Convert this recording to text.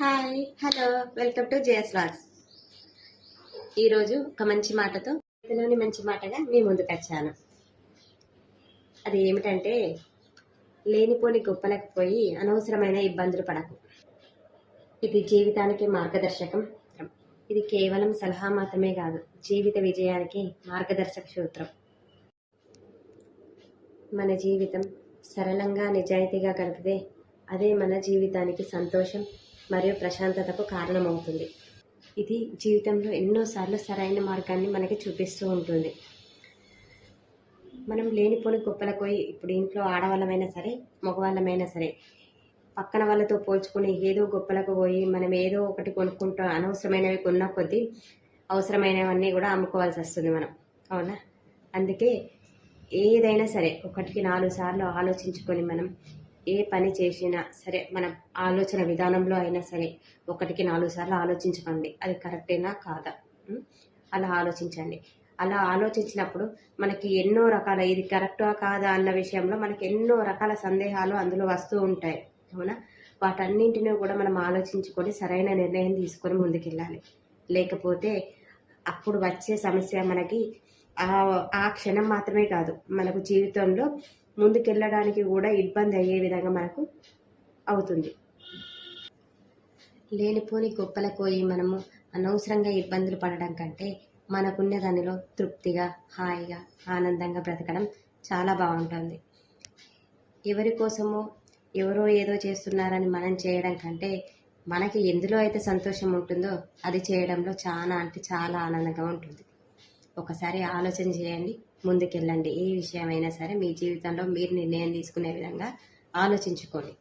Hi hello welcome to JS vlogs. ఈరోజు ఒక మంచి మాటతో ఇందులోని మంచి మాటగా మీ ముందుకు వచ్చాను. అది ఏమిటంటే, లేనిపోని గొప్పలకు పోయి అనవసరమైన ఇబ్బందులు పడకు. ఇది జీవితానికి మార్గదర్శకం. ఇది కేవలం సలహా మాత్రమే కాదు, జీవిత విజయానికి మార్గదర్శక సూత్రం. మన జీవితం సరళంగా నిజాయితీగా గడిపితే అదే మన జీవితానికి సంతోషం మరియు ప్రశాంతతకు కారణమవుతుంది. ఇది జీవితంలో ఎన్నోసార్లు సరైన మార్గాన్ని మనకి చూపిస్తూ ఉంటుంది. మనం లేనిపోని గొప్పలకు పోయి, ఇప్పుడు ఇంట్లో ఆడవాళ్ళమైనా సరే మగవాళ్ళమైనా సరే, పక్కన వాళ్ళతో పోల్చుకుని ఏదో గొప్పలకు పోయి మనం ఏదో ఒకటి కొనుక్కుంటూ అనవసరమైనవి కొన్న కొద్దీ అవసరమైనవన్నీ కూడా అమ్ముకోవాల్సి వస్తుంది మనం, అవునా? అందుకే ఏదైనా సరే ఒకటికి 4 సార్లు ఆలోచించుకొని మనం ఏ పని చేసినా సరే, మన ఆలోచన విధానంలో అయినా సరే ఒకటికి 4 సార్లు ఆలోచించుకోండి, అది కరెక్టేనా కాదా, అలా ఆలోచించండి. అలా ఆలోచించినప్పుడు మనకి ఎన్నో రకాల, ఇది కరెక్టా కాదా అన్న విషయంలో మనకి ఎన్నో రకాల సందేహాలు అందులో వస్తూ ఉంటాయి, అవునా? వాటన్నింటినీ కూడా మనం ఆలోచించుకొని సరైన నిర్ణయం తీసుకొని ముందుకెళ్ళాలి. లేకపోతే అప్పుడు వచ్చే సమస్య మనకి ఆ క్షణం మాత్రమే కాదు, మనకు జీవితంలో ముందుకెళ్ళడానికి కూడా ఇబ్బంది అయ్యే విధంగా మనకు అవుతుంది. లేనిపోని గొప్పలకు పోయి మనము అనవసరంగా ఇబ్బందులు పడడం కంటే మనకున్న దానిలో తృప్తిగా, హాయిగా, ఆనందంగా బ్రతకడం చాలా బాగుంటుంది. ఎవరి కోసమో ఎవరో ఏదో చేస్తున్నారని మనం చేయడం కంటే మనకి ఎందులో అయితే సంతోషం ఉంటుందో అది చేయడంలో చాలా అంటే చాలా ఆనందంగా ఉంటుంది. ఒకసారి ఆలోచన చేయండి, ముందుకెళ్ళండి. ఏ విషయమైనా సరే మీ జీవితంలో మీరు నిర్ణయం తీసుకునే విధంగా ఆలోచించుకోండి.